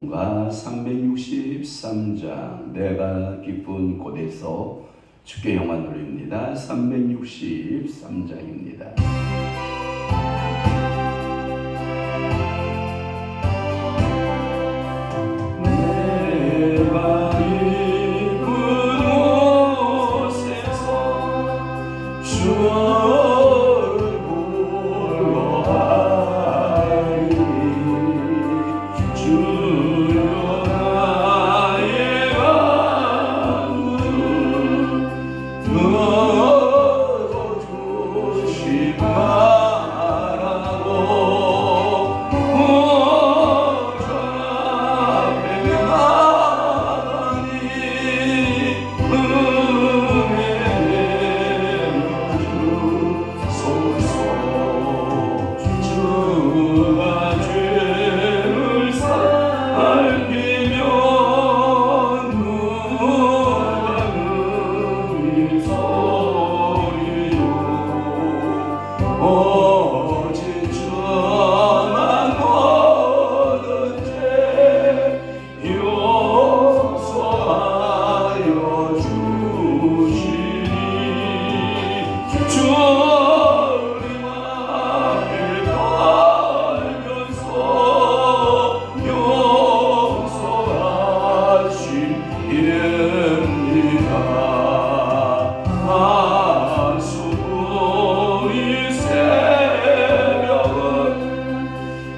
가 363장 내가 기쁜 곳에서 주께 영광 돌립니다. 363장입니다. 내가 기쁜 곳에서 주를 보러하리. 주여 나의 강물 넣어주시 말라고 오자 나가니 은혜 주소서. 주가 죄를 살피면 누가 능히 소리요. 오직 주만 모든 죄 용서하여 주시니 주님 앞에 달면서 용서하시렵니다. 수고의 새벽은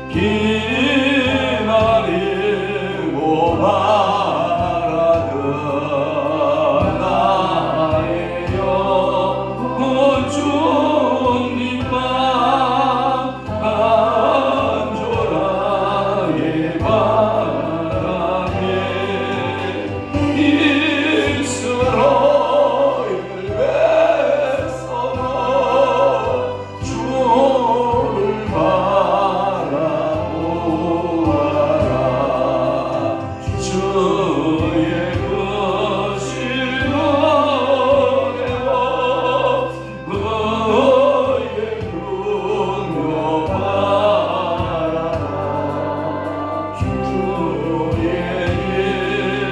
기다리고 바라던 나의 영혼 주님만 간절하게 바라네. 이스라엘 백성아 주를 바라보아라. 주의 크신 은혜와 그의 능력 바라라. 주의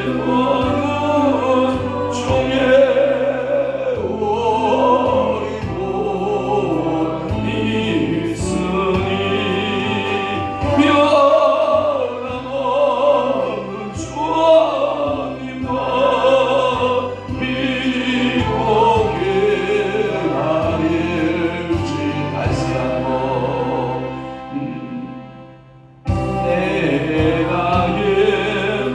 이름은 종의 오리고 있으니 변함없는 주님만 믿고 기다릴지. 다시 한번 내가 기쁜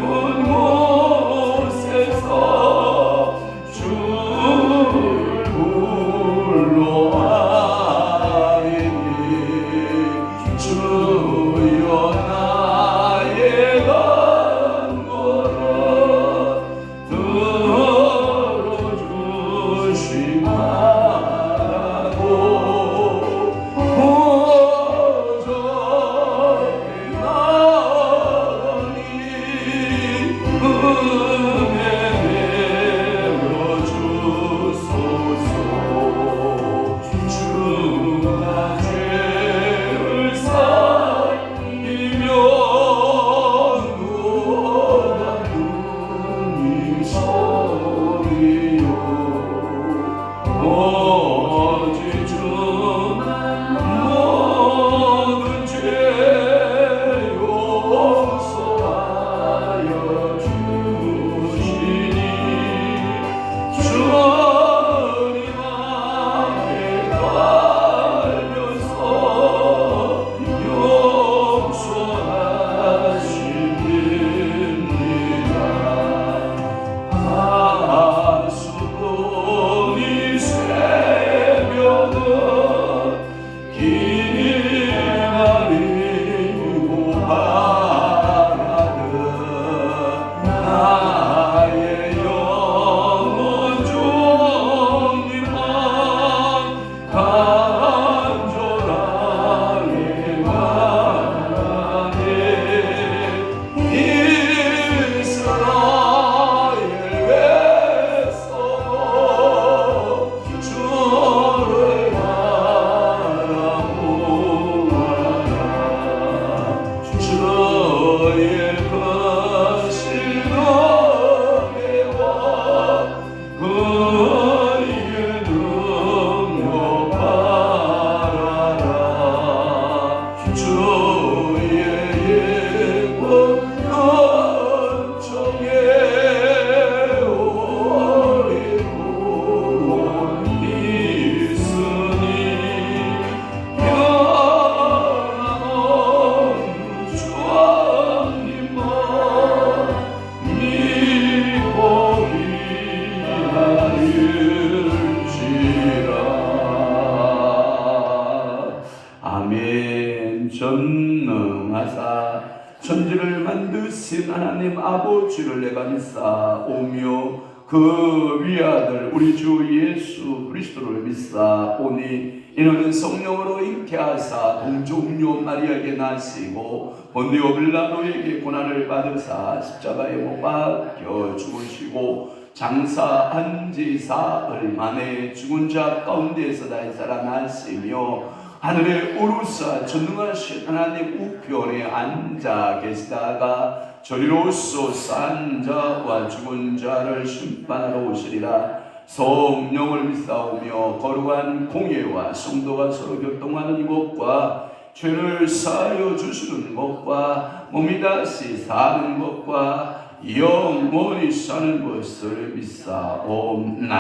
계신 하나님 아버지를 내가 믿사오며 그 위아들 우리 주 예수 그리스도를 믿사오니 이는 성령으로 잉태하사 동정녀 마리아에게 나시고 본디오 빌라도에게 고난을 받으사 십자가에 못 박혀 죽으시고 장사한 지 사흘 만에 죽은 자 가운데서 다시 살아나시며 하늘에 오르사 전능하신 하나님 우편에 앉아 계시다가 저리로서 산 자와 죽은 자를 심판하러 오시리라. 성령을 믿사오며 거룩한 공예와 성도가 서로 교통하는 것과 죄를 사하여 주시는 것과 몸이 다시 사는 것과 영원히 사는 것을 믿사옵나이다.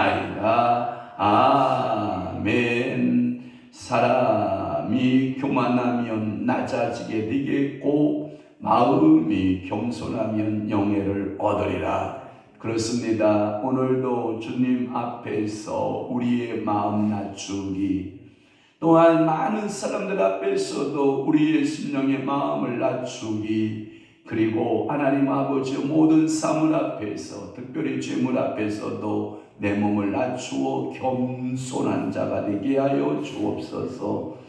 아멘. 사람이 교만하면 낮아지게 되겠고 마음이 겸손하면 영예를 얻으리라. 그렇습니다. 오늘도 주님 앞에서 우리의 마음 낮추기, 또한 많은 사람들 앞에서도 우리의 심령의 마음을 낮추기, 그리고 하나님 아버지의 모든 사물 앞에서, 특별히 죄물 앞에서도 내 몸을 낮추어 겸손한 자가 되게 하여 주옵소서.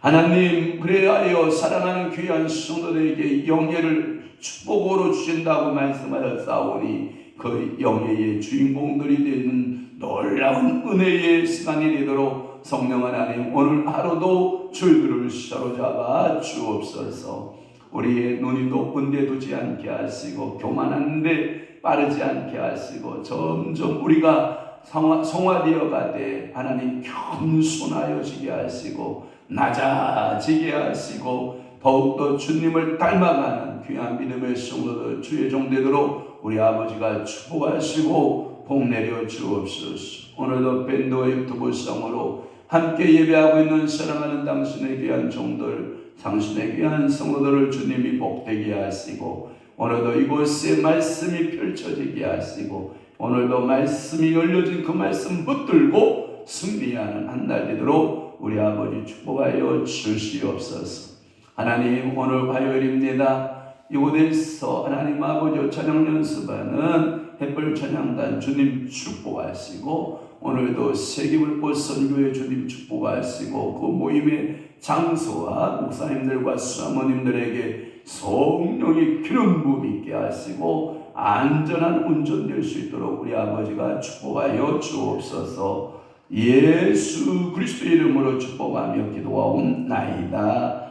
하나님, 그래하여 사랑하는 귀한 성도들에게 영예를 축복으로 주신다고 말씀하셨사오니 그 영예의 주인공들이 되는 놀라운 은혜의 시간이 되도록 성령 하나님 오늘 하루도 줄들을 사로잡아 주옵소서. 우리의 눈이 높은 데 두지 않게 하시고 교만한데 빠르지 않게 하시고 점점 우리가 성화되어 가되 하나님 겸손하여지게 하시고 낮아지게 하시고 더욱더 주님을 닮아가는 귀한 믿음의 성도들 주의 종되도록 우리 아버지가 축복하시고 복 내려 주옵소서. 오늘도 밴드와 유튜브 성으로 함께 예배하고 있는 사랑하는 당신의 귀한 종들, 당신의 귀한 성도들을 주님이 복되게 하시고 오늘도 이곳에 말씀이 펼쳐지게 하시고 오늘도 말씀이 열려진 그 말씀 붙들고 승리하는 한 날 되도록 우리 아버지 축복하여 주시옵소서. 하나님, 오늘 화요일입니다. 이곳에서 하나님 아버지 찬양 연습하는 햇불 찬양단 주님 축복하시고 오늘도 세기불꽃 선교회 주님 축복하시고 그 모임의 장소와 목사님들과 사모님들에게 성령의 기름 부음 있게 하시고 안전한 운전될 수 있도록 우리 아버지가 축복하여 주옵소서. 예수 그리스도 이름으로 축복하며 기도하옵나이다.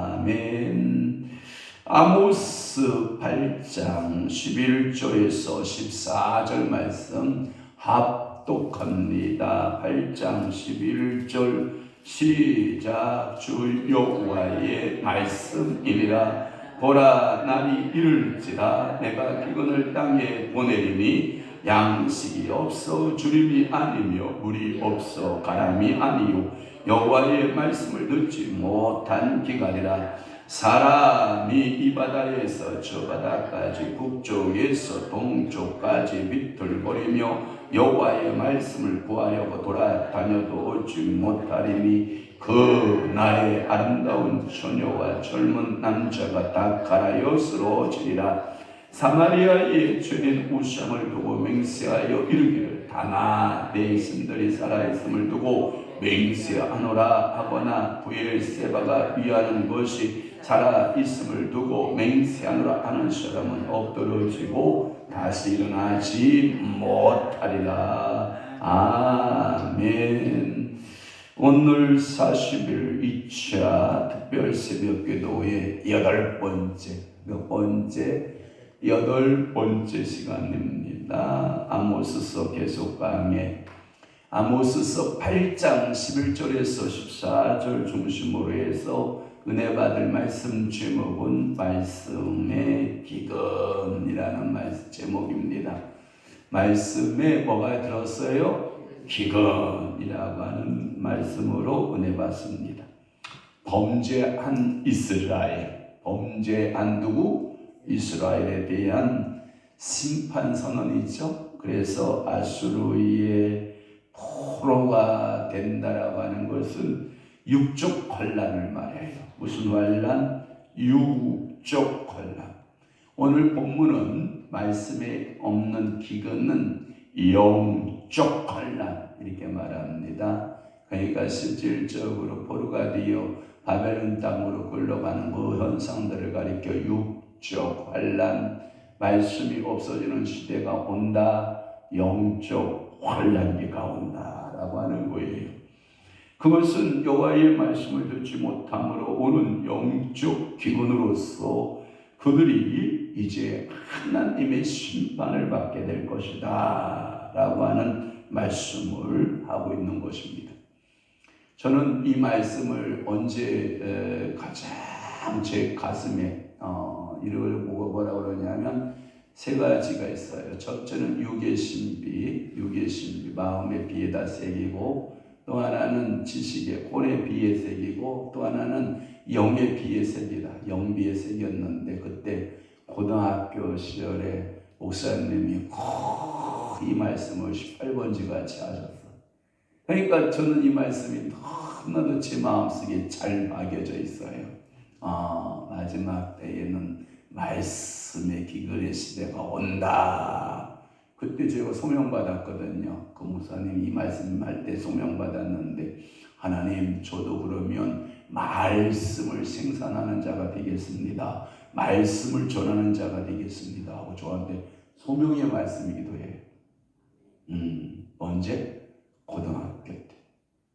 아멘. 아모스 8장 11절에서 14절 말씀 합독합니다. 8장 11절 시작. 주 여호와의 말씀이니라. 보라, 날이 이를지라 내가 기근을 땅에 보내리니 양식이 없어 주림이 아니며 물이 없어 가람이 아니요 여호와의 말씀을 듣지 못한 기간이라. 사람이 이 바다에서 저 바다까지 북쪽에서 동쪽까지 비틀거리며 여호와의 말씀을 구하려고 돌아다녀도 얻지 못하리니 그 날에 아름다운 처녀와 젊은 남자가 다 가라여 쓰러지리라. 사마리아의 죄된 우상을 두고 맹세하여 이르기를 다나 내 신들이 살아있음을 두고 맹세하노라 하거나 부엘세바가 위하는 것이 살아있음을 두고 맹세하노라 하는 사람은 엎드러지고 다시 일어나지 못하리라. 아멘. 오늘 40일 2차 특별 새벽기도의 8번째, 몇 번째? 8번째 시간입니다. 아모스서 계속 강해. 아모스서 8장 11절에서 14절 중심으로 해서 은혜 받을 말씀 제목은 말씀의 기근이라는 제목입니다. 말씀에 뭐가 들었어요? 기근이라고 하는 말씀으로 은혜 받습니다. 범죄한 이스라엘, 범죄한 누구? 이스라엘에 대한 심판 선언이죠. 그래서 아수르의 포로가 된다라고 하는 것은 육적 환난을 말해요. 무슨 환난? 육적 환난. 오늘 본문은 말씀에 없는 기근은 영적 환난 이렇게 말합니다. 그러니까 실질적으로 포르가디오 바벨론 땅으로 끌려가는 그 현상들을 가리켜 육적 환난, 말씀이 없어지는 시대가 온다, 영적 환난기가 온다라고 하는 거예요. 그것은 여호와의 말씀을 듣지 못함으로 오는 영적 기근으로서 그들이 이제 하나님의 심판을 받게 될 것이다 라고 하는 말씀을 하고 있는 것입니다. 저는 이 말씀을 언제 가장 제 가슴에 이를 뭐라 그러냐면 세 가지가 있어요. 첫째는 육의 신비, 마음의 비에다 새기고, 또 하나는 지식의 혼의 비에 새기고, 또 하나는 영의 비에 새기다. 영비에 새겼는데 그때 고등학교 시절에 목사님이 이 말씀을 18번지 같이 하셨어요. 그러니까 저는 이 말씀이 너무나도 제 마음속에 잘 박여져 있어요. 마지막 때에는 말씀의 기근의 시대가 온다. 그때 제가 소명받았거든요. 그 목사님이 이 말씀할 때 소명받았는데, 하나님 저도 그러면 말씀을 생산하는 자가 되겠습니다. 말씀을 전하는 자가 되겠습니다 하고 저한테 소명의 말씀이기도 해요. 언제?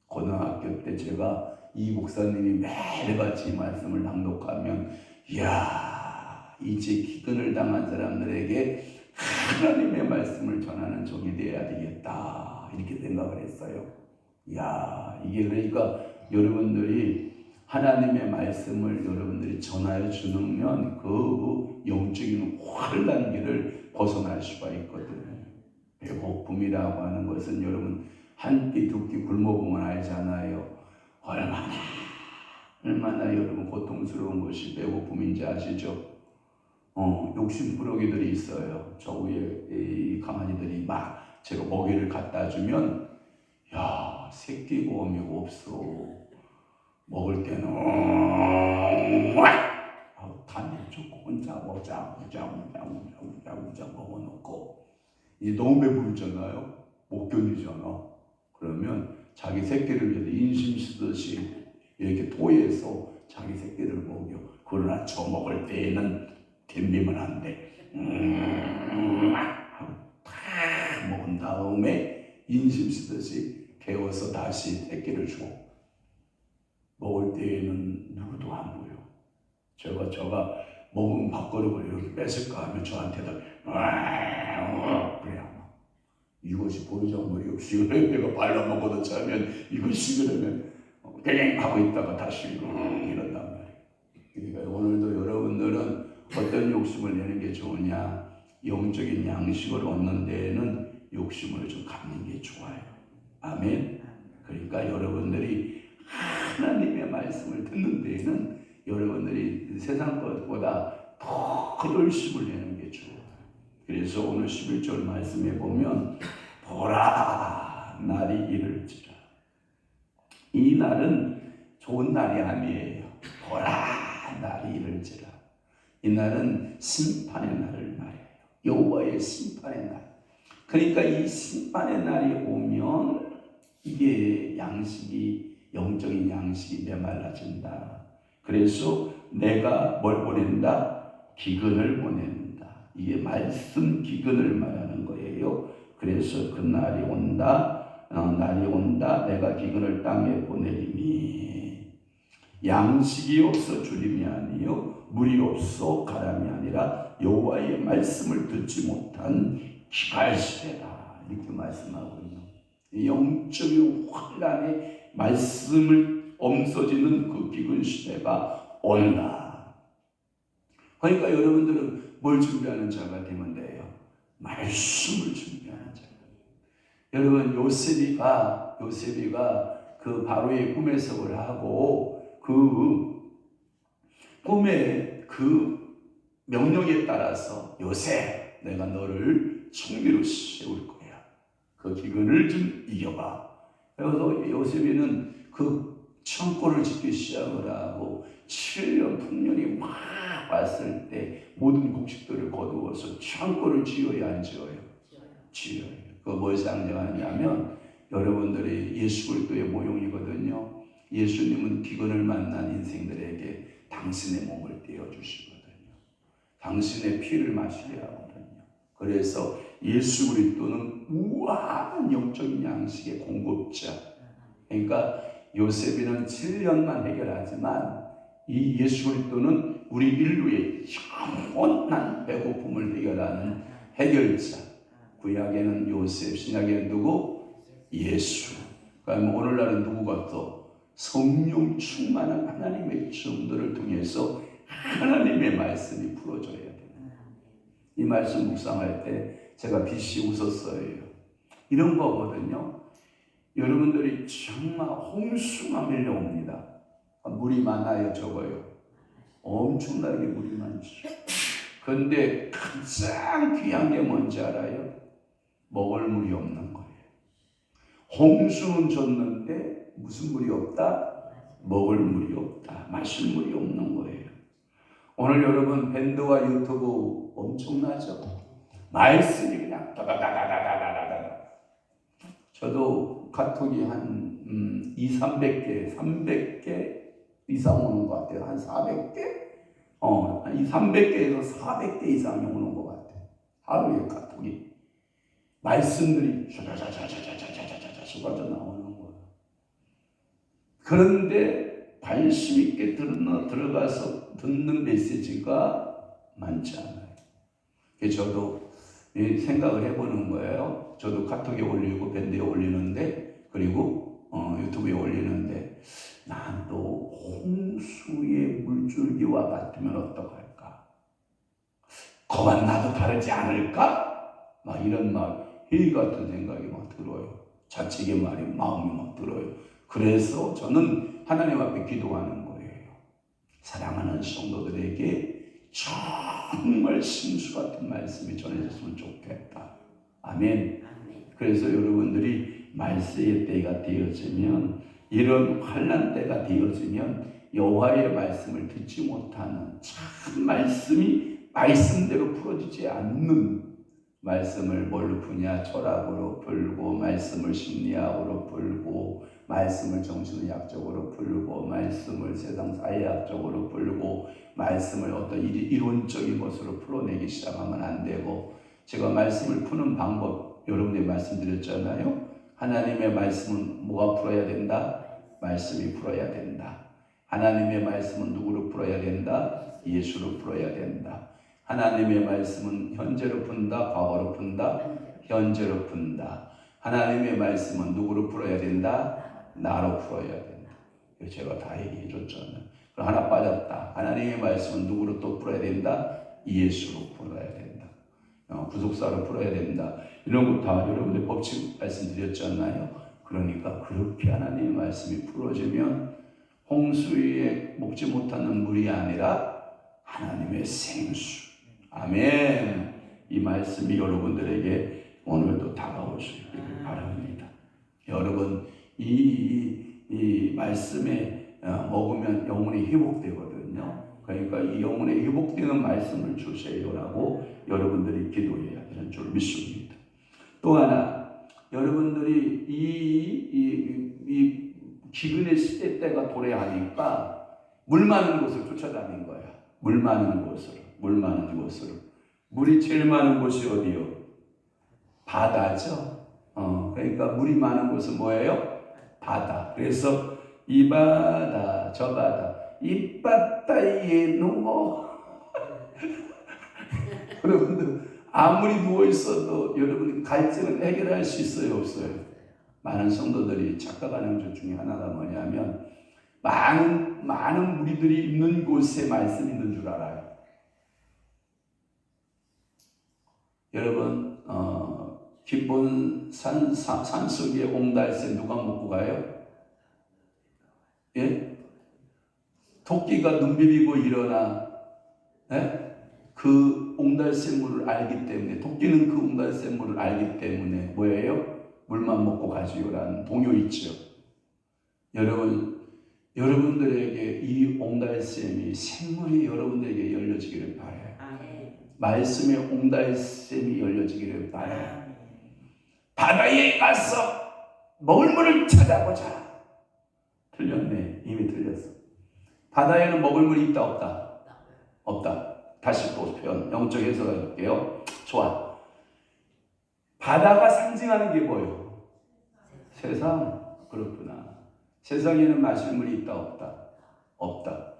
고등학교 때 제가 이 목사님이 매일같이 이 말씀을 낭독하면, 이야, 이제 기근을 당한 사람들에게 하나님의 말씀을 전하는 종이 되어야 되겠다 이렇게 생각을 했어요. 이야, 이게 그러니까 여러분들이 하나님의 말씀을 여러분들이 전하여 주면 그 영적인 환난기를 벗어날 수가 있거든요. 배고픔이라고 하는 것은 여러분 한 끼 두 끼 굶어보면 알잖아요. 얼마나 여러분 고통스러운 것이 배고픔인지 아시죠? 욕심부러기들이 있어요. 저 위에 이 강아지들이 막 제가 먹이를 갖다 주면, 야, 새끼 고음이고 없어. 먹을 때는 간을 주고 혼자 먹자 먹어놓고, 이제 너무 배부르잖아요. 못 견디잖아. 그러면 자기 새끼를 위해서 인심 쓰듯이 이렇게 토해서 자기 새끼를 먹여. 그러나 저 먹을 때에는 덤비면 안 돼. 하고 다 먹은 다음에 인심 쓰듯이 개워서 다시 새끼를 주고, 먹을 때에는 누구도 안 보여. 저가 먹은 밥그릇을 이렇게 뺏을까 하면 저한테도 그래요. 이것이 보리장물이 없이 내가 발라먹어도 차면 이것이 그러면 땡 하고 있다가 다시 이런단 말이에요. 그러니까 오늘도 여러분들은 어떤 욕심을 내는 게 좋으냐? 영적인 양식을 얻는 데에는 욕심을 좀 갖는 게 좋아요. 아멘. 그러니까 여러분들이 하나님의 말씀을 듣는 데에는 여러분들이 세상 것보다 더 열심을 내는 게 좋아요. 그래서 오늘 11절 말씀에 보면, 보라 날이 이를지라. 이 날은 좋은 날이 아니에요. 보라 날이 이를지라. 이 날은 심판의 날을 말해요. 여호와의 심판의 날. 그러니까 이 심판의 날이 오면 이게 영적인 양식이 메말라진다. 그래서 내가 뭘 보낸다? 기근을 보낸다. 이게 말씀 기근을 말하는 거예요. 그래서 그 날이 온다. 내가 기근을 땅에 보내리니 양식이 없어 주림이 아니요 물이 없어 가람이 아니라 여호와의 말씀을 듣지 못한 기갈시대다 이렇게 말씀하고 있는 영적인 환란의 말씀을 없어지는 그 기근 시대가 온다. 그러니까 여러분들은 뭘 준비하는 자가 되면 돼요? 말씀을 준비하는 자가. 여러분 요셉이가 그 바로의 꿈 해석을 하고 그 꿈의 그 명령에 따라서 요셉 내가 너를 총리로 세울 거야. 그 기근을 좀 이겨봐. 그래서 요셉이는 그 창고를 짓기 시작을 하고 7년 풍년이 막 왔을 때 모든 곡식들을 거두어서 창고를 지어야 안 지어요? 지어요. 그거 뭘 상징하냐면 여러분들이 예수 그리스도의 모형이거든요. 예수님은 기근을 만난 인생들에게 당신의 몸을 떼어주시거든요. 당신의 피를 마시게 하거든요. 그래서 예수 그리스도는 우아한 영적인 양식의 공급자. 그러니까 요셉이는 7년만 해결하지만 이 예수 그리스도는 우리 인류의 영원한 배고픔을 해결하는 해결자. 구약에는 요셉, 신약에는 누구? 예수. 그러니까 오늘날은 누구가 또 성령 충만한 하나님의 증거를 통해서 하나님의 말씀이 풀어져야 돼요. 이 말씀 묵상할 때 제가 빛이 웃었어요. 이런 거거든요. 여러분들이 정말 홍수가 밀려옵니다. 물이 많아요, 적어요? 엄청나게 물이 많죠. 그런데 가장 귀한 게 뭔지 알아요? 먹을 물이 없는 거예요. 홍수는 줬는데 무슨 물이 없다? 먹을 물이 없다. 마실 물이 없는 거예요. 오늘 여러분 밴드와 유튜브 엄청나죠? 말씀이 그냥 다다다다다다다다. 저도 카톡이 한 300개 이상 오는 것 같아요. 한 400개? 한 300개에서 400개 이상이 오는 것 같아요. 하루에 카톡이. 말씀들이 샤샤샤샤샤샤샤샤 쏟아져 나오는 거예요. 그런데 관심 있게 들어가서 듣는 메시지가 많지 않아요. 저도 생각을 해보는 거예요. 저도 카톡에 올리고 밴드에 올리는데 그리고 유튜브에 올리는데 난 또 홍수의 물줄기와 같으면 어떡할까? 거만 나도 다르지 않을까? 막 이런 회의 같은 생각이 막 들어요. 자책의 마음이 막 들어요. 그래서 저는 하나님 앞에 기도하는 거예요. 사랑하는 성도들에게 정말 심수 같은 말씀이 전해졌으면 좋겠다. 아멘. 그래서 여러분들이 말세의 때가 되어지면, 이런 환난 때가 되어지면 여호와의 말씀을 듣지 못하는, 참 말씀이 말씀대로 풀어지지 않는, 말씀을 뭘로 푸냐? 철학으로 풀고, 말씀을 심리학으로 풀고, 말씀을 정신의학적으로 풀고, 말씀을 세상 사회학적으로 풀고, 말씀을 어떤 이론적인 것으로 풀어내기 시작하면 안 되고, 제가 말씀을 푸는 방법 여러분에게 말씀드렸잖아요. 하나님의 말씀은 뭐가 풀어야 된다? 말씀이 풀어야 된다. 하나님의 말씀은 누구로 풀어야 된다? 예수로 풀어야 된다. 하나님의 말씀은 현재로 푼다? 과거로 푼다? 현재로 푼다. 하나님의 말씀은 누구로 풀어야 된다? 나로 풀어야 된다. 제가 다 얘기해 줬잖아요. 그럼 하나 빠졌다. 하나님의 말씀은 누구로 또 풀어야 된다? 예수로 풀어야 된다. 구속사로 풀어야 된다. 이런 거 다 여러분들 법칙 말씀드렸잖아요. 그러니까 그렇게 하나님의 말씀이 풀어지면 홍수에 먹지 못하는 물이 아니라 하나님의 생수. 아멘. 이 말씀이 여러분들에게 오늘도 다가올 수 있기를 바랍니다. 여러분, 이 말씀에 먹으면 영혼이 회복되거든요. 그러니까 이 영혼에 회복되는 말씀을 주세요라고 여러분들이 기도해야 되는 줄 믿습니다. 또 하나, 여러분들이 이 기근의 시대 때가 도래하니까 물 많은 곳을 쫓아다닌 거야. 물 많은 곳으로. 물이 제일 많은 곳이 어디요? 바다죠. 그러니까 물이 많은 곳은 뭐예요? 바다. 그래서 이 바다, 저 바다, 이 바다에 누워. 여러분들 아무리 누워 있어도 여러분이 갈증을 해결할 수 있어요, 없어요? 많은 성도들이 착각하는 것 중에 하나가 뭐냐면 많은 무리들이 있는 곳에 말씀이 있는 줄 알아요. 여러분, 기본 산속에 옹달새 누가 먹고 가요? 예? 토끼가 눈 비비고 일어나, 예? 그 옹달샘물을 알기 때문에, 토끼는 그 옹달샘물을 알기 때문에 뭐예요? 물만 먹고 가지요라는 동요 있죠. 여러분, 여러분들에게 이 옹달샘이 생물이 여러분들에게 열려지기를 바라요. 말씀의 옹달샘이 열려지기를 바라요. 바다에 가서 먹을 물을 찾아보자. 틀렸네. 이미 틀렸어. 바다에는 먹을 물이 있다 없다? 없다. 다시 또 표현 영적 해석을 해볼게요. 좋아. 바다가 상징하는 게 뭐예요? 세상. 그렇구나. 세상에는 마실 물이 있다 없다? 없다.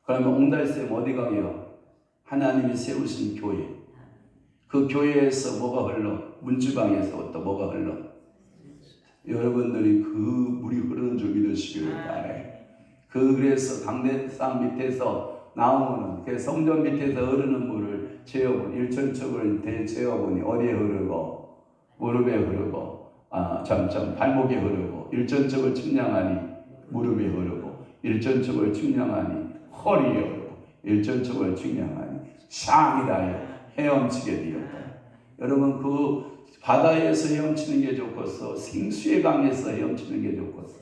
그러면 옹달샘 어디 가게요? 하나님이 세우신 교회. 그 교회에서 뭐가 흘러? 문지방에서부터 뭐가 흘러? 여러분들이 그 물이 흐르는 줄 믿으시기를 바라요. 그래서 강대상 밑에서 나오는 그 성전 밑에서 흐르는 물을 재어보니 일천척을 재어보니 어디에 흐르고 무릎에 흐르고 발목에 흐르고 일천척을 측량하니 무릎에 흐르고 일천척을 측량하니 허리에 흐르고 일천척을 측량하니 샹이라여 헤엄치게 되었다. 여러분 그 바다에서 헤엄치는 게 좋겠어? 생수의 강에서 헤엄치는 게 좋겠어?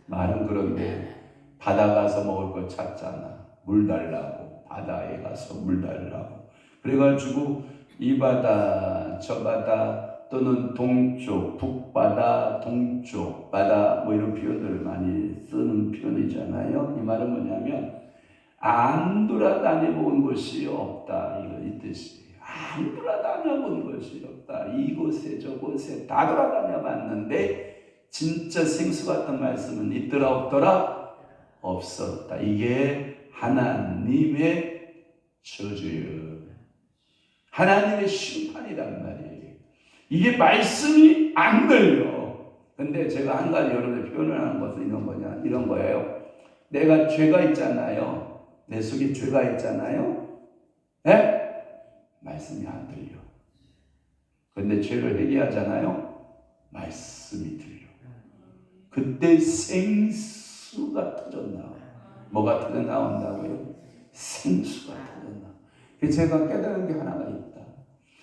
말은 그런데 바다 가서 먹을 거 찾잖아. 물 달라고. 바다에 가서 물 달라고. 그래가지고 이 바다 저 바다 또는 동쪽 북바다 동쪽 바다 뭐 이런 표현들을 많이 쓰는 표현이잖아요. 이 말은 뭐냐면 안 돌아다녀 본 곳이 없다. 이거 이 뜻이에요. 안 돌아다녀 본 곳이 없다. 이곳에 저곳에 다 돌아다녀 봤는데 진짜 생수 같은 말씀은 있더라 없더라? 없었다. 이게 하나님의 저주예요. 하나님의 심판이란 말이에요. 이게 말씀이 안 들려. 근데 제가 한 가지 여러분들 표현을 하는 것은 이런 거예요. 내가 죄가 있잖아요. 내 속에 죄가 있잖아요. 네? 말씀이 안 들려. 근데 죄를 회개하잖아요. 말씀이 들려. 그때 생수가 터져나와. 뭐가 터져나온다고요? 생수가 터져나와. 제가 깨달은 게 하나가 있다.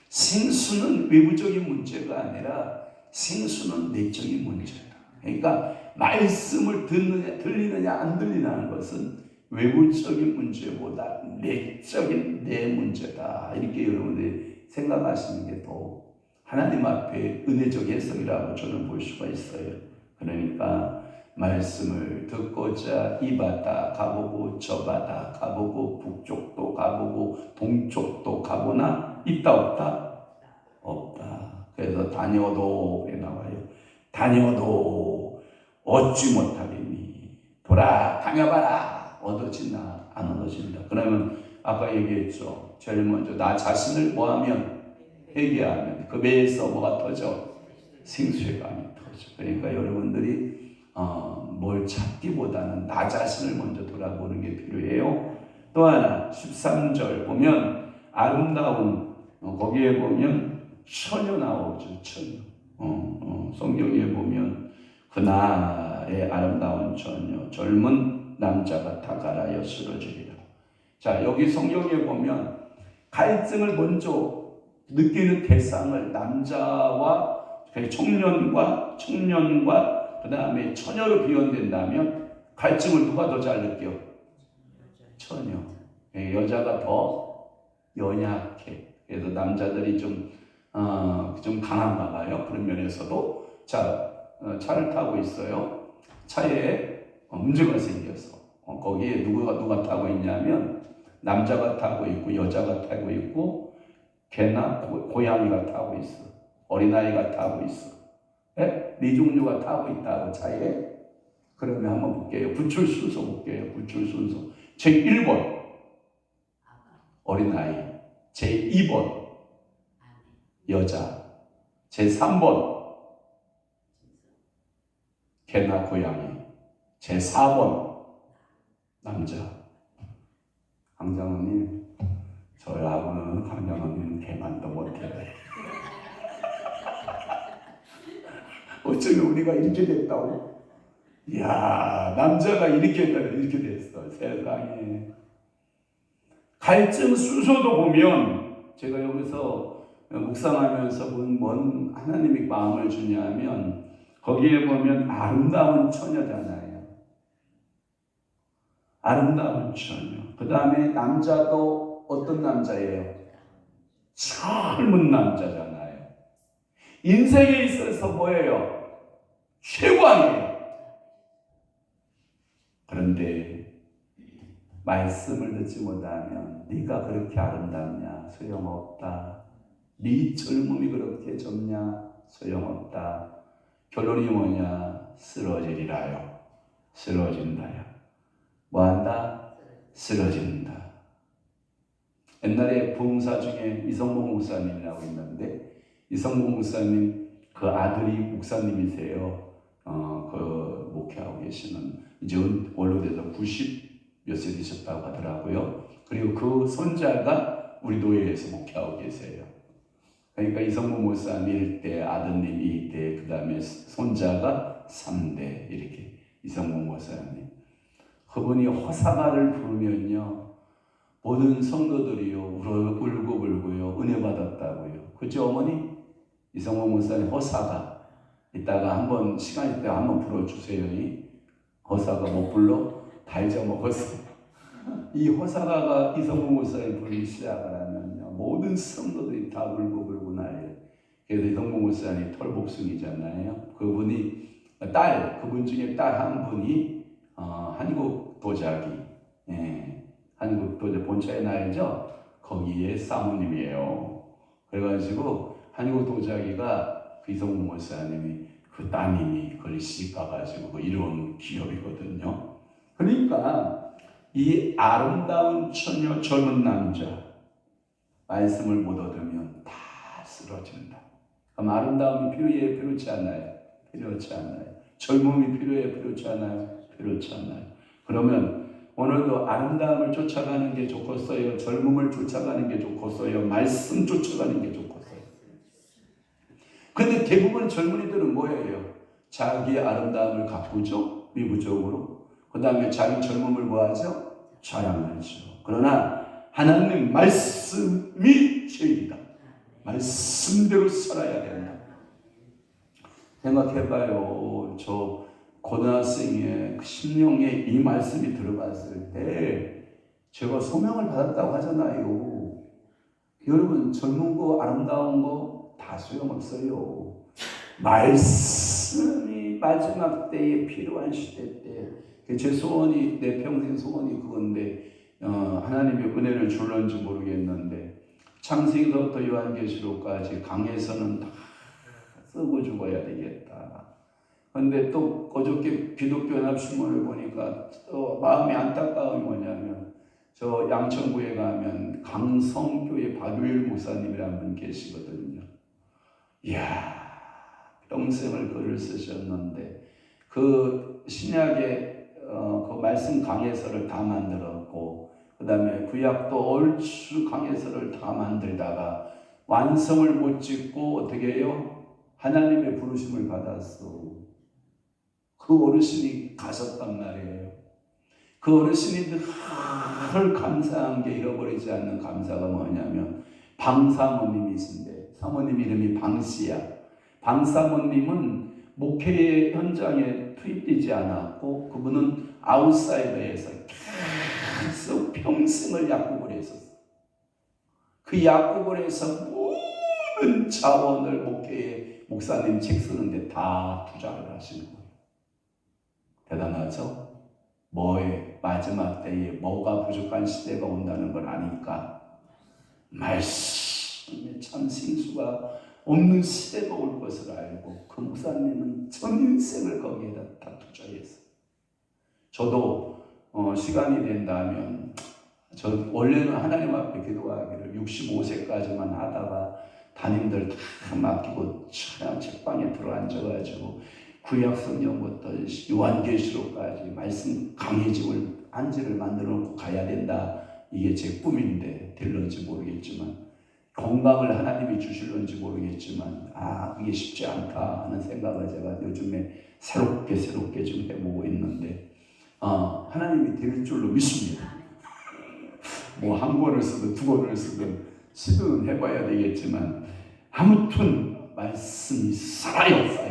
생수는 외부적인 문제가 아니라 생수는 내적인 문제다. 그러니까 말씀을 들리느냐 안 들리냐는 것은 외부적인 문제보다 내적인 내 문제다. 이렇게 여러분들이 생각하시는 게 더 하나님 앞에 은혜적 해석이라고 저는 볼 수가 있어요. 그러니까 말씀을 듣고자 이 바다 가보고 저 바다 가보고 북쪽도 가보고 동쪽도 가보나 있다 없다? 없다. 그래서 다녀도 왜 나와요? 다녀도 얻지 못하리니 돌아다녀봐라. 얻어지나 안 얻어진다. 그러면 아까 얘기했죠. 제일 먼저 나 자신을 뭐하면 회개하면 그 배에서 뭐가 터져? 생수의 강이 터져. 그러니까 여러분들이 뭘 찾기보다는 나 자신을 먼저 돌아보는 게 필요해요. 또 하나 13절 보면 아름다운 거기에 보면 처녀 나오죠. 처녀. 성경에 보면 그날의 아름다운 처녀 젊은 남자가 다가라여 쓰러지리라. 자, 여기 성경에 보면 갈증을 먼저 느끼는 대상을 남자와 청년과 그 다음에 처녀로 비현된다면 갈증을 누가 더 잘 느껴? 처녀. 여자가 더 연약해. 그래서 남자들이 좀 강한가 봐요. 그런 면에서도. 자, 차를 타고 있어요. 차에 문제가 생겼어. 거기에 누가 타고 있냐면 남자가 타고 있고 여자가 타고 있고 개나 고양이가 타고 있어. 어린아이가 타고 있어. 네 종류가 타고 있다고 차에. 그러면 한번 볼게요. 구출 순서 볼게요. 구출 순서. 제1번 어린아이, 제2번 여자, 제3번 개나 고양이, 제4번 남자. 강장원님, 저하고는 강장원님 개만도 못해요. 어쩌면 우리가 이렇게 됐다고? 이야, 남자가 이렇게 됐어. 세상에. 갈증 순서도 보면 제가 여기서 묵상하면서 뭔 하나님이 마음을 주냐면 거기에 보면 아름다운 처녀잖아요. 아름다운 처녀. 그 다음에 남자도 어떤 남자예요? 젊은 남자잖아요. 인생에 있어서 뭐예요? 최고예요. 그런데 말씀을 듣지 못하면 네가 그렇게 아름답냐? 소용없다. 네 젊음이 그렇게 젊냐? 소용없다. 결론이 뭐냐? 쓰러지리라요. 쓰러진다요. 뭐한다? 쓰러진다. 옛날에 부흥사 중에 이성봉 목사님이라고 있는데, 이성봉 목사님 그 아들이 목사님이세요. 그 목회하고 계시는, 이제 원로돼서 90몇 세 되셨다고 하더라고요. 그리고 그 손자가 우리 교회에서 목회하고 계세요. 그러니까 이성봉 목사님 1대, 아드님 2대, 그 다음에 손자가 3대, 이렇게 이성봉 목사님. 그분이 호사가를 부르면요, 모든 성도들이요 울고 불고요 은혜 받았다고요. 그죠 어머니? 이성봉 목사님 호사가 이따가 한번 시간 있을 때 한번 불러주세요. 호사가 못 불러? 다 잊어먹었어. 이 호사가가 이성봉 목사님 부르기 시작을 하면요 모든 성도들이 다 울고 불고 난리예요. 그래서 이성봉 목사님 털복숭이잖아요. 그분이 그분 중에 딸 한 분이 한국 도자기, 한국 도자기 본처에 나이죠. 거기에 사모님이에요. 그래가지고 한국 도자기가 그 이성봉 목사님이 그 따님이 그걸 시집가가지고 이룬 기업이거든요. 그러니까 이 아름다운 처녀 젊은 남자 말씀을 못 얻으면 다 쓰러진다. 그럼 아름다움이 필요해요? 필요치 않아요? 필요치 않아요. 젊음이 필요해요? 필요치 않아요? 필요치 않아요. 그러면 오늘도 아름다움을 쫓아가는 게 좋겠어요? 젊음을 쫓아가는 게 좋겠어요? 말씀 쫓아가는 게 좋겠어요? 근데 대부분 젊은이들은 뭐예요? 자기의 아름다움을 가꾸죠? 미부적으로. 그 다음에 자기 젊음을 뭐하죠? 자랑하죠. 그러나 하나님 말씀이 제일이다. 말씀대로 살아야 된다. 생각해봐요. 저 고등학생의 심령에 이 말씀이 들어갔을 때 제가 소명을 받았다고 하잖아요. 여러분 젊은 거 아름다운 거 다 소용없어요. 말씀이 마지막 때에 필요한 시대 때 제 소원이 내 평생 소원이 그건데 하나님의 은혜를 줄는지 모르겠는데 창세기부터 요한계시록까지 강에서는 다 쓰고 죽어야 되겠다. 그런데 또 어저께 기독교연합신문을 보니까 또 마음이 안타까움이 뭐냐면 저 양천구에 가면 강성교회 박유일 목사님이라는 분 계시거든요. 이야, 평생을 글을 쓰셨는데 그 신약의 그 말씀 강해서를 다 만들었고 그 다음에 구약도 얼추 강해서를 다 만들다가 완성을 못 짓고 어떻게 해요? 하나님의 부르심을 받았어. 그 어르신이 가셨단 말이에요. 그 어르신이 늘 감사한 게 잃어버리지 않는 감사가 뭐냐면 방사모님이신데 사모님 이름이 방씨야. 방사모님은 목회 현장에 투입되지 않았고 그분은 아웃사이더에서 계속 평생을 약국을 했었어. 그 약국을 해서 모든 자원을 목회에 목사님 책 쓰는데 다 투자를 하시는 거예요. 대단하죠? 뭐에 마지막 때에 뭐가 부족한 시대가 온다는 걸 아니까 말씀에 참 생수가 없는 시대가 올 것을 알고 그 목사님은 전 인생을 거기에다 다 투자했어요. 저도 시간이 된다면 저 원래는 하나님 앞에 기도하기를 65세까지만 하다가 담임들 다 맡기고 그냥 책방에 들어앉아가지고 구약 성경부터 요한계시록까지 말씀 강해짐을 안지를 만들어 놓고 가야 된다. 이게 제 꿈인데 될런지 모르겠지만 건강을 하나님이 주실런지 모르겠지만 이게 쉽지 않다 하는 생각을 제가 요즘에 새롭게 좀 해보고 있는데 하나님이 될 줄로 믿습니다. 뭐 한 권을 쓰든 두 권을 쓰든 시도는 해봐야 되겠지만 아무튼 말씀이 살아요.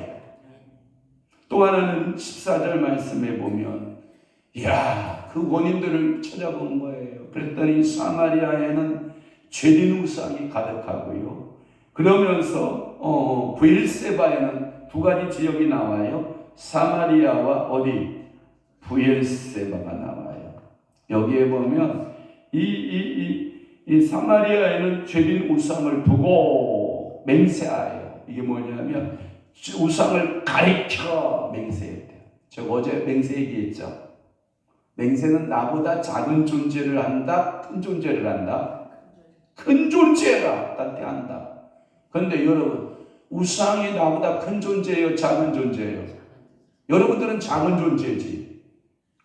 또 하나는 14절 말씀에 보면 이야 그 원인들을 찾아본 거예요. 그랬더니 사마리아에는 죄진 우상이 가득하고요. 그러면서 브엘세바에는 두 가지 지역이 나와요. 사마리아와 어디? 브엘세바가 나와요. 여기에 보면 이 사마리아에는 죄진 우상을 두고 맹세하여. 이게 뭐냐면 우상을 가리켜 맹세했대요. 제가 어제 맹세 얘기했죠. 맹세는 나보다 작은 존재를 한다, 큰 존재를 한다. 큰 존재가 따뜻한다. 그런데 여러분, 우상이 나보다 큰 존재예요, 작은 존재예요? 여러분들은 작은 존재지.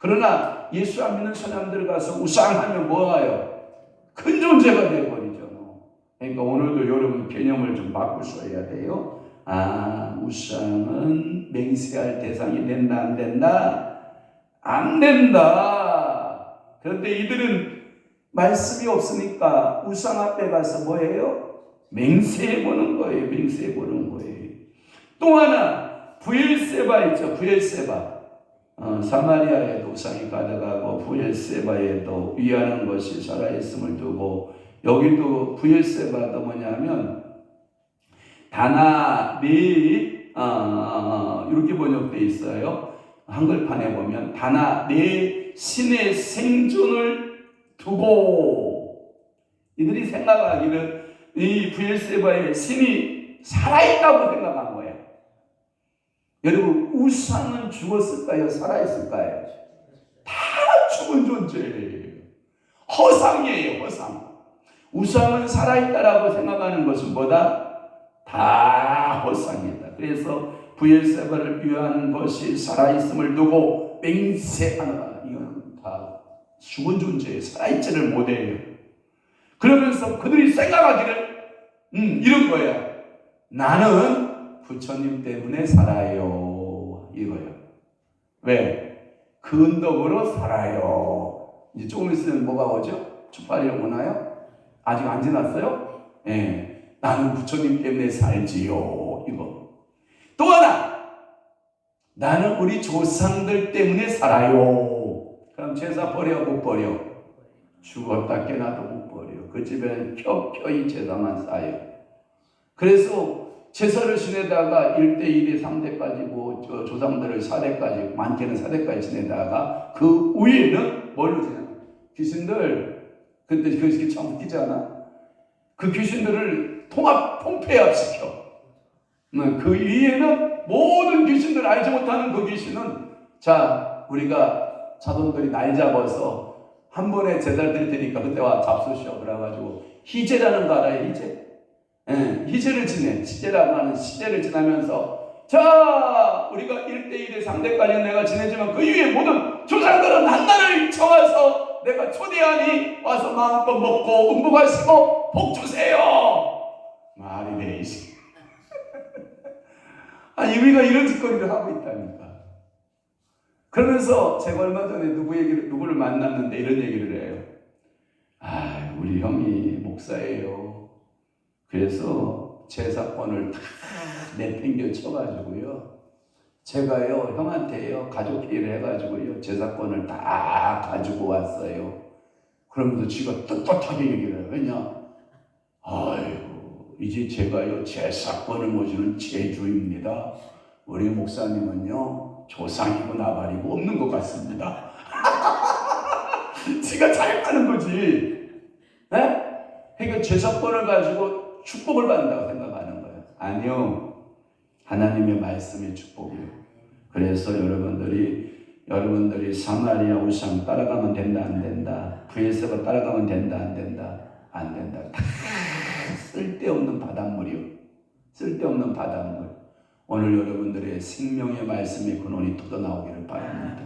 그러나 예수 안 믿는 사람들 가서 우상하면 뭐예요? 큰 존재가 되어버리죠. 그러니까 오늘도 여러분 개념을 좀 바꾸셔야 돼요. 우상은 맹세할 대상이 된다, 안 된다? 안 된다. 그런데 이들은 말씀이 없으니까 우상 앞에 가서 뭐예요? 맹세해보는 거예요. 맹세해보는 거예요. 또 하나 브엘세바 있죠. 브엘세바. 사마리아에도 우상이 가득하고 브엘세바에도 위하는 것이 살아있음을 두고, 여기도 브엘세바도 뭐냐면 다나 네 이렇게 번역되어 있어요. 한글판에 보면 다나 내 신의 생존을 두고, 이들이 생각하기는 이 브엘세바의 신이 살아있다고 생각한 거예요. 여러분, 우상은 죽었을까요? 살아있을까요? 다 죽은 존재예요. 허상이에요. 허상. 우상은 살아있다라고 생각하는 것은 뭐다? 다 허상이다. 그래서 브엘세바를 위하는 것이 살아있음을 두고 맹세하노라. 이건 다 죽은 존재예요. 살아있지를 못해요. 그러면서 그들이 생각하기를 이런 거야. 나는 부처님 때문에 살아요. 이거요. 왜? 그 언덕으로 살아요. 이제 조금 있으면 뭐가 오죠? 축발이 오나요? 아직 안 지났어요? 예. 나는 부처님 때문에 살지요. 이거. 또 하나, 나는 우리 조상들 때문에 살아요. 그럼 제사 버려, 못 버려? 죽었다 깨나도 못 버려. 그 집에는 켜켜이 제사만 쌓여. 그래서 제사를 지내다가 1대, 2대, 3대까지 조상들을 4대까지, 많게는 4대까지 지내다가 그 위에는 뭘로 지내? 귀신들, 근데 그게 참 웃기지 않아? 그 귀신들을 통폐합시켜. 그 위에는 모든 귀신들, 알지 못하는 그 귀신은, 자, 우리가 자손들이 날 잡아서 한 번에 제사를 드릴 테니까 그때 와 잡수시오. 그래가지고 희제라는 거 알아요? 희제? 희제를 지내. 시제라고 하는 시제를 지나면서, 자, 우리가 1대 1에 3대까지 내가 지내지만 그 위에 모든 조상들은 한나를 청해서 내가 초대하니 와서 마음껏 먹고 음복하시고 복 주세요. 말이 돼, 이씨. 우리가 이런 짓거리를 하고 있다니까. 그러면서 제가 얼마 전에 누구를 만났는데 이런 얘기를 해요. 우리 형이 목사예요. 그래서 제사권을 다 내팽겨 쳐가지고요. 제가요, 형한테요, 가족회의를 해가지고요, 제사권을 다 가지고 왔어요. 그러면서 지가 떳떳하게 얘기를 해요. 왜냐? 아이고, 이제 제가요, 제사권을 모시는 제주입니다. 우리 목사님은요, 조상이고 나발이고 없는 것 같습니다. 지가 잘하는 거지. 네? 그러니까 제사권을 가지고 축복을 받는다고 생각하는 거예요. 아니요. 하나님의 말씀의 축복이요. 그래서 여러분들이 사마리아 우상 따라가면 된다, 안 된다? 브엘세바 따라가면 된다, 안 된다? 안 된다. 다 쓸데없는 바닷물이요. 쓸데없는 바닷물. 오늘 여러분들의 생명의 말씀의 근원이 터져나오기를 바랍니다.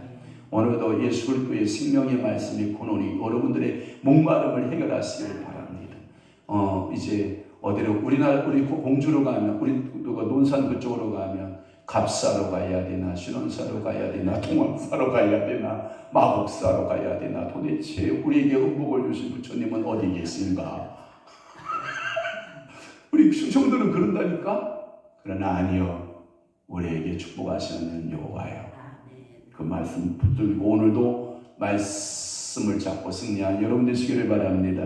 오늘도 예수 그리스도의 생명의 말씀의 근원이 여러분들의 목마름을 해결하시길 바랍니다. 이제 어디로 우리 공주로 가면, 우리 논산 그쪽으로 가면 갑사로 가야 되나, 신원사로 가야 되나, 통왕사로 가야 되나, 마곡사로 가야 되나, 도대체 우리에게 음복을 주신 부처님은 어디 계신가? 우리 충청도는 그런다니까? 그러나 아니요. 우리에게 축복하시는 여호와요. 그 말씀 붙들고 오늘도 말씀을 잡고 승리한 여러분 되시기를 바랍니다.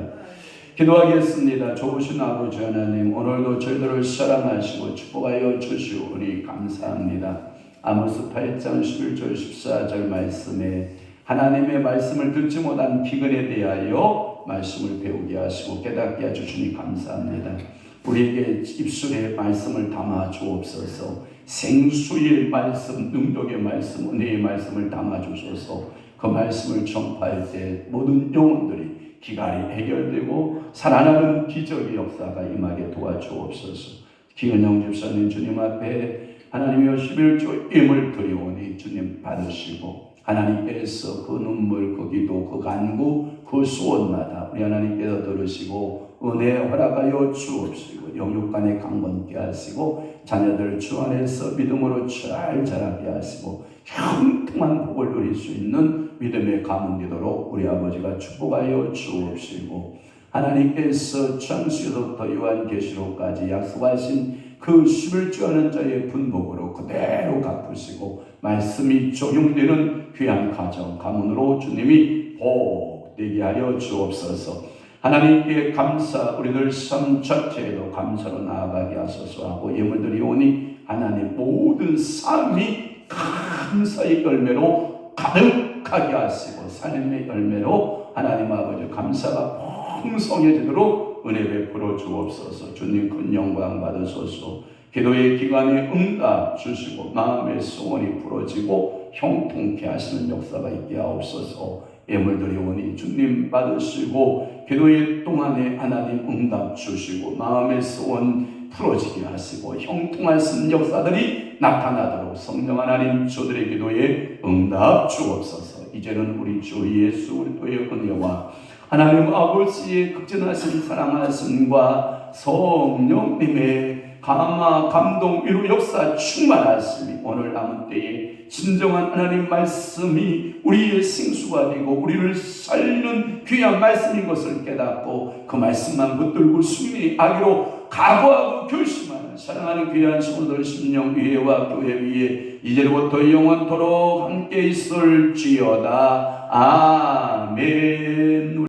기도하겠습니다. 좋으신 아버지 하나님, 오늘도 저희들을 사랑하시고 축복하여 주시오니 감사합니다. 아모스 8장 11절 14절 말씀에 하나님의 말씀을 듣지 못한 기근에 대하여 말씀을 배우게 하시고 깨닫게 해주시니 감사합니다. 우리에게 입술에 말씀을 담아 주옵소서. 생수의 말씀, 능력의 말씀, 은혜의 말씀을 담아 주소서. 그 말씀을 전파할 때 모든 영혼들이 기갈이 해결되고 살아나는 기적의 역사가 임하게 도와주옵소서. 기은영 집사님 주님 앞에 하나님의 11조 임을 드리오니 주님 받으시고 하나님께서 그 눈물, 그 기도, 그 간구, 그 소원마다 우리 하나님께서 들으시고 은혜 허락하여 주옵시고 영육간에 강건케 하시고 자녀들 주 안에서 믿음으로 잘 자라게 하시고 형통한 복을 누릴 수 있는 믿음의 가문 되도록 우리 아버지가 축복하여 주옵시고 하나님께서 창세기부터 요한계시록까지 약속하신 그 11조 하는 자의 분복으로 그대로 갚으시고 말씀이 적용되는 귀한 가정, 가문으로 주님이 복되게 하여 주옵소서. 하나님께 감사, 우리들 삶 자체에도 감사로 나아가게 하소서 하고 예물들이 오니 하나님 모든 삶이 감사의 열매로 가득하게 하시고 하나님의 열매로 하나님 아버지 감사가 풍성해지도록 은혜 베풀어 주옵소서. 주님 큰 영광 받으소서. 기도의 기간에 응답 주시고 마음의 소원이 풀어지고 형통케 하시는 역사가 있게 하옵소서. 예물들이 오니 주님 받으시고 기도의 동안에 하나님 응답 주시고 마음의 소원 풀어지게 하시고 형통하신 역사들이 나타나도록 성령 하나님 저들의 기도에 응답 주옵소서. 이제는 우리 주 예수 그리스도의 은혜와 하나님 아버지의 극진하신 사랑하심과 성령님의 감화, 감동, 위로 역사 충만하심이 오늘 남은 때에 진정한 하나님 말씀이 우리의 생수가 되고 우리를 살리는 귀한 말씀인 것을 깨닫고 그 말씀만 붙들고 승리의 아기로 각오하고 결심하는 사랑하는 귀한 성도들 심령 위에와 교회 위에 이제부터 영원토록 함께 있을지어다. 아멘.